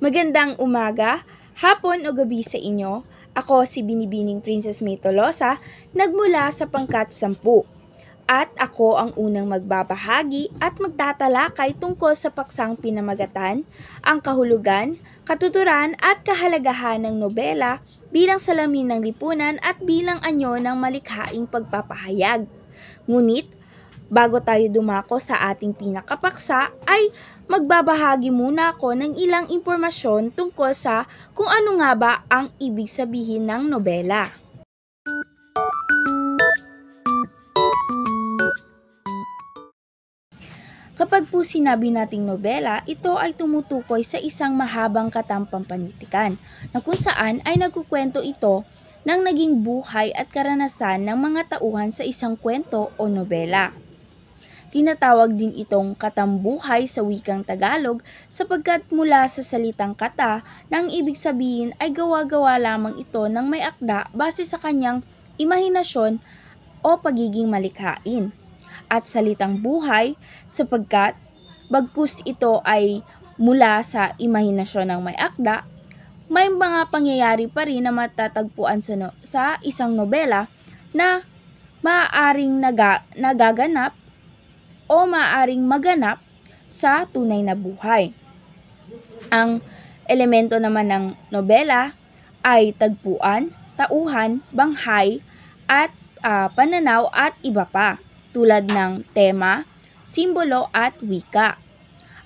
Magandang umaga, hapon o gabi sa inyo. Ako si Binibining Princess May Tolosa, nagmula sa pangkat 10. At ako ang unang magbabahagi at magtatalakay tungkol sa paksang pinamagatan, ang kahulugan, katuturan at kahalagahan ng nobela bilang salamin ng lipunan at bilang anyo ng malikhaing pagpapahayag. Ngunit, bago tayo dumako sa ating pinakapaksa ay magbabahagi muna ako ng ilang impormasyon tungkol sa kung ano nga ba ang ibig sabihin ng nobela. Kapag po sinabi nating nobela, ito ay tumutukoy sa isang mahabang katampang panitikan na kung saan ay nagkukwento ito ng naging buhay at karanasan ng mga tauhan sa isang kwento o nobela. Tinatawag din itong katambuhay sa wikang Tagalog sapagkat mula sa salitang kata nang ibig sabihin ay gawa-gawa lamang ito ng may akda base sa kanyang imahinasyon o pagiging malikhain. At salitang buhay sapagkat bagkus ito ay mula sa imahinasyon ng may akda, may mga pangyayari pa rin na matatagpuan sa isang nobela na maaaring nagaganap o maaaring maganap sa tunay na buhay. Ang elemento naman ng nobela ay tagpuan, tauhan, banghay, at pananaw at iba pa, tulad ng tema, simbolo at wika.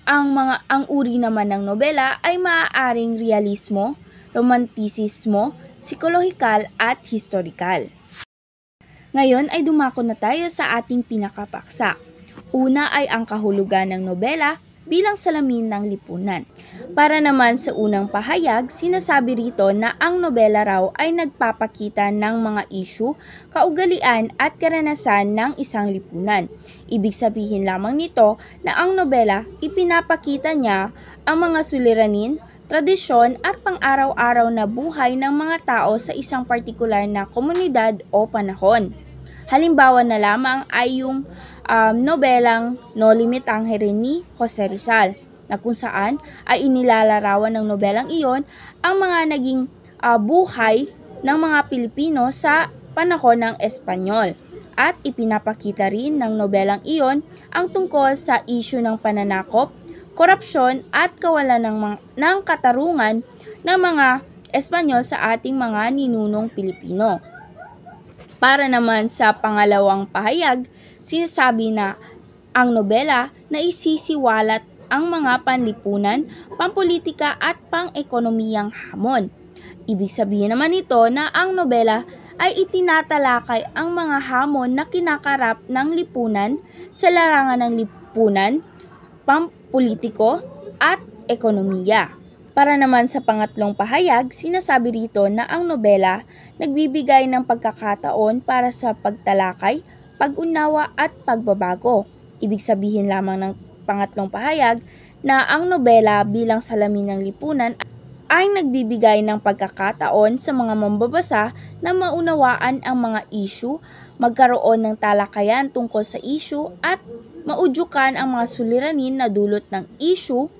Ang uri naman ng nobela ay maaaring realismo, romantisismo, psikolohikal at historikal. Ngayon ay dumako na tayo sa ating pinakapaksa. Una ay ang kahulugan ng nobela bilang salamin ng lipunan. Para naman sa unang pahayag, sinasabi rito na ang nobela raw ay nagpapakita ng mga issue, kaugalian at karanasan ng isang lipunan. Ibig sabihin lamang nito na ang nobela ipinapakita niya ang mga suliranin, tradisyon at pang-araw-araw na buhay ng mga tao sa isang partikular na komunidad o panahon. Halimbawa na lamang ay yung nobelang No Limit Angere ni Jose Rizal, na kung saan ay inilalarawan ng nobelang iyon ang mga naging buhay ng mga Pilipino sa panahon ng Espanyol. At ipinapakita rin ng nobelang iyon ang tungkol sa issue ng pananakop, korupsyon at kawalan ng katarungan ng mga Espanyol sa ating mga ninunong Pilipino. Para naman sa pangalawang pahayag, sinasabi na ang nobela na isisiwalat ang mga panlipunan, pampolitika at pang-ekonomiyang hamon. Ibig sabihin naman ito na ang nobela ay itinatalakay ang mga hamon na kinakarap ng lipunan sa larangan ng lipunan, pampolitiko at ekonomiya. Para naman sa pangatlong pahayag, sinasabi rito na ang nobela nagbibigay ng pagkakataon para sa pagtalakay, pag-unawa at pagbabago. Ibig sabihin lamang ng pangatlong pahayag na ang nobela bilang salamin ng lipunan ay nagbibigay ng pagkakataon sa mga mambabasa na maunawaan ang mga issue, magkaroon ng talakayan tungkol sa issue at maudyukan ang mga suliranin na dulot ng issue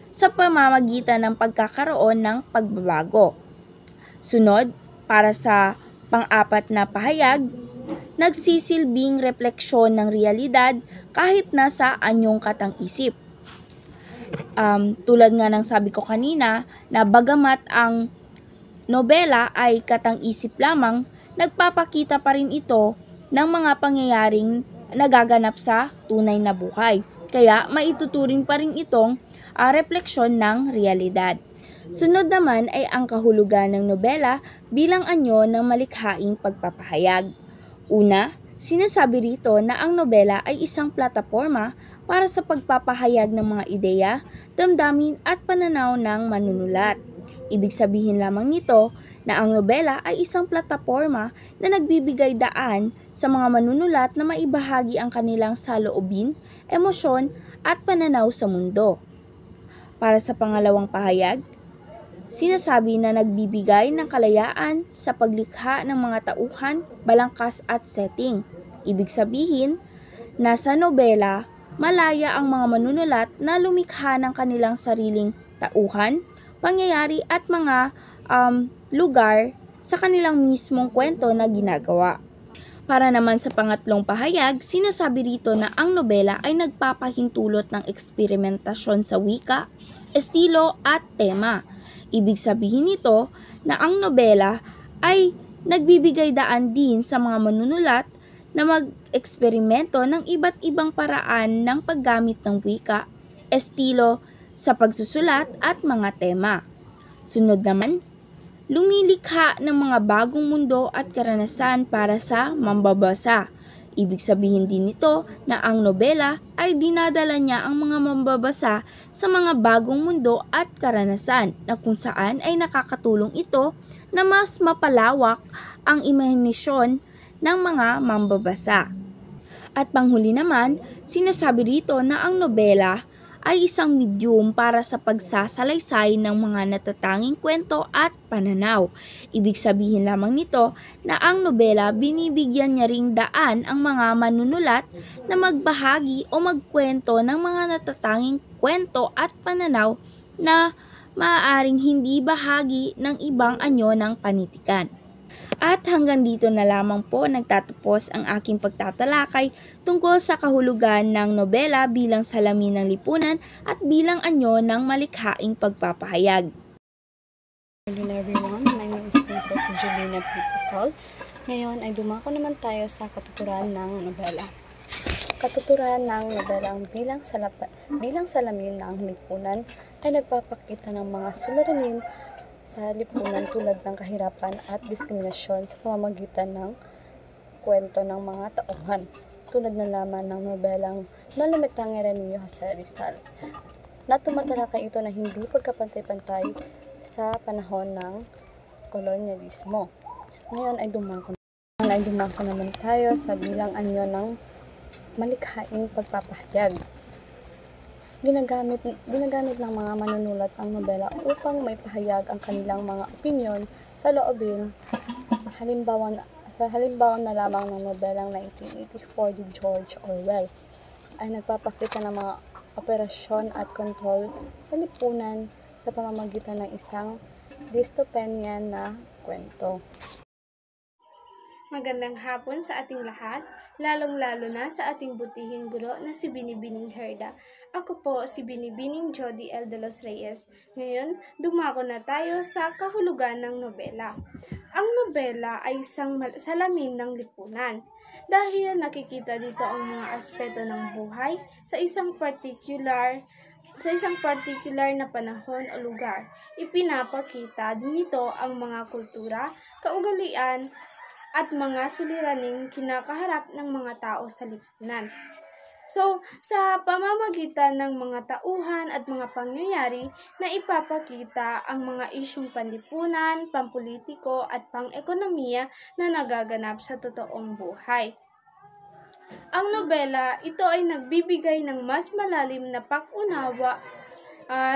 sa pamamagitan ng pagkakaroon ng pagbabago. Sunod, para sa pang-apat na pahayag, nagsisilbing refleksyon ng realidad kahit nasa anyong katang-isip. Tulad nga ng sabi ko kanina, na bagamat ang nobela ay katang-isip lamang, nagpapakita pa rin ito ng mga pangyayaring nagaganap sa tunay na buhay. Kaya maituturing pa rin itong refleksyon ng realidad. Sunod naman ay ang kahulugan ng nobela bilang anyo ng malikhaing pagpapahayag. Una, sinasabi rito na ang nobela ay isang plataporma para sa pagpapahayag ng mga ideya, damdamin at pananaw ng manunulat. Ibig sabihin lamang nito na ang nobela ay isang plataporma na nagbibigay daan sa mga manunulat na maibahagi ang kanilang saloobin, emosyon at pananaw sa mundo. Para sa pangalawang pahayag, sinasabi na nagbibigay ng kalayaan sa paglikha ng mga tauhan, balangkas at setting. Ibig sabihin na sa nobela, malaya ang mga manunulat na lumikha ng kanilang sariling tauhan, pangyayari at mga lugar sa kanilang mismong kwento na ginagawa. Para naman sa pangatlong pahayag, sinasabi rito na ang nobela ay nagpapahintulot ng eksperimentasyon sa wika, estilo at tema. Ibig sabihin nito na ang nobela ay nagbibigay daan din sa mga manunulat na mag-eksperimento ng iba't ibang paraan ng paggamit ng wika, estilo sa pagsusulat at mga tema. Sunod naman, lumilikha ng mga bagong mundo at karanasan para sa mambabasa. Ibig sabihin din nito na ang nobela ay dinadala niya ang mga mambabasa sa mga bagong mundo at karanasan na kung saan ay nakakatulong ito na mas mapalawak ang imahinasyon ng mga mambabasa. At panghuli naman, sinasabi rito na ang nobela ay isang medium para sa pagsasalaysay ng mga natatanging kwento at pananaw. Ibig sabihin lamang nito na ang nobela binibigyan niya ring daan ang mga manunulat na magbahagi o magkwento ng mga natatanging kwento at pananaw na maaaring hindi bahagi ng ibang anyo ng panitikan. At hanggang dito na lamang po nagtatapos ang aking pagtatalakay tungkol sa kahulugan ng nobela bilang salamin ng lipunan at bilang anyo ng malikhaing pagpapahayag. Hello everyone, my name is Princess Julina Pipasol. Ngayon ay dumako naman tayo sa katuturan ng nobela. Katuturan ng nobelang bilang salamin ng lipunan ay nagpapakita ng mga suliranin sa lipunan tulad ng kahirapan at diskriminasyon sa pamamagitan ng kwento ng mga tauhan, tulad na laman ng nobelang Nalamitang ni Jose Rizal, na tumatalakay ito na hindi pagkapantay-pantay sa panahon ng kolonyalismo. Ngayon ay dumako naman tayo sa bilang anyo ng malikhaing pagpapahayag. Ginagamit ng mga manunulat ang nobela upang may pahayag ang kanilang mga opinyon sa loobin. Halimbawa na lamang ng nobelang 1984 ni George Orwell ay nagpapakita ng mga operasyon at kontrol sa lipunan sa pamamagitan ng isang dystopian na kwento. Magandang hapon sa ating lahat, lalong-lalo na sa ating butihing guro na si Binibining Herda. Ako po si Binibining Jody L. de los Reyes. Ngayon, dumako na tayo sa kahulugan ng nobela. Ang nobela ay isang salamin ng lipunan dahil nakikita dito ang mga aspeto ng buhay sa isang particular na panahon o lugar. Ipinapakita dito ang mga kultura, kaugalian, at mga suliraning kinakaharap ng mga tao sa lipunan. So, sa pamamagitan ng mga tauhan at mga pangyayari na ipapakita ang mga isyung panlipunan, pampolitiko at pang-ekonomiya na nagaganap sa totoong buhay. Ang nobela, ito ay nagbibigay ng mas malalim na pag-unawa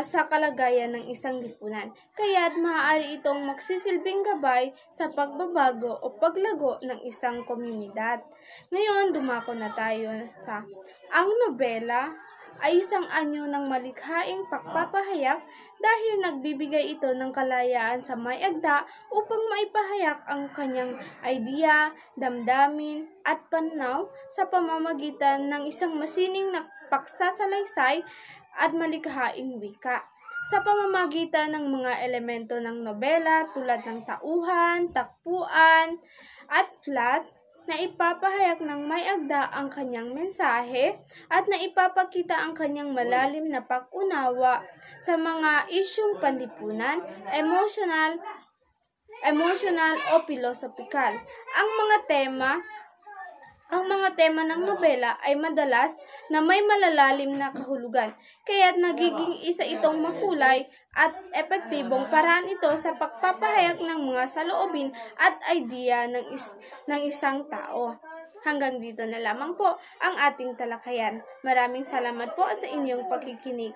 sa kalagayan ng isang lipunan. Kaya't maaari itong magsisilbing gabay sa pagbabago o paglago ng isang komunidad. Ngayon, dumako na tayo sa ang nobela ay isang anyo ng malikhaing pagpapahayag dahil nagbibigay ito ng kalayaan sa may agda upang maipahayag ang kanyang idea, damdamin at pananaw sa pamamagitan ng isang masining na pagsasalaysay at malikhaing wika. Sa pamamagitan ng mga elemento ng nobela tulad ng tauhan, takbuan, at plot, na ipapahayag ng may agda ang kanyang mensahe at na ipapakita ang kanyang malalim na pag-unawa sa mga isyung panlipunan, emotional o philosophical. Ang mga tema ng nobela ay madalas na may malalalim na kahulugan, kaya't nagiging isa itong makulay at epektibong paraan ito sa pagpapahayag ng mga saloobin at idea ng isang tao. Hanggang dito na lamang po ang ating talakayan. Maraming salamat po sa inyong pakikinig.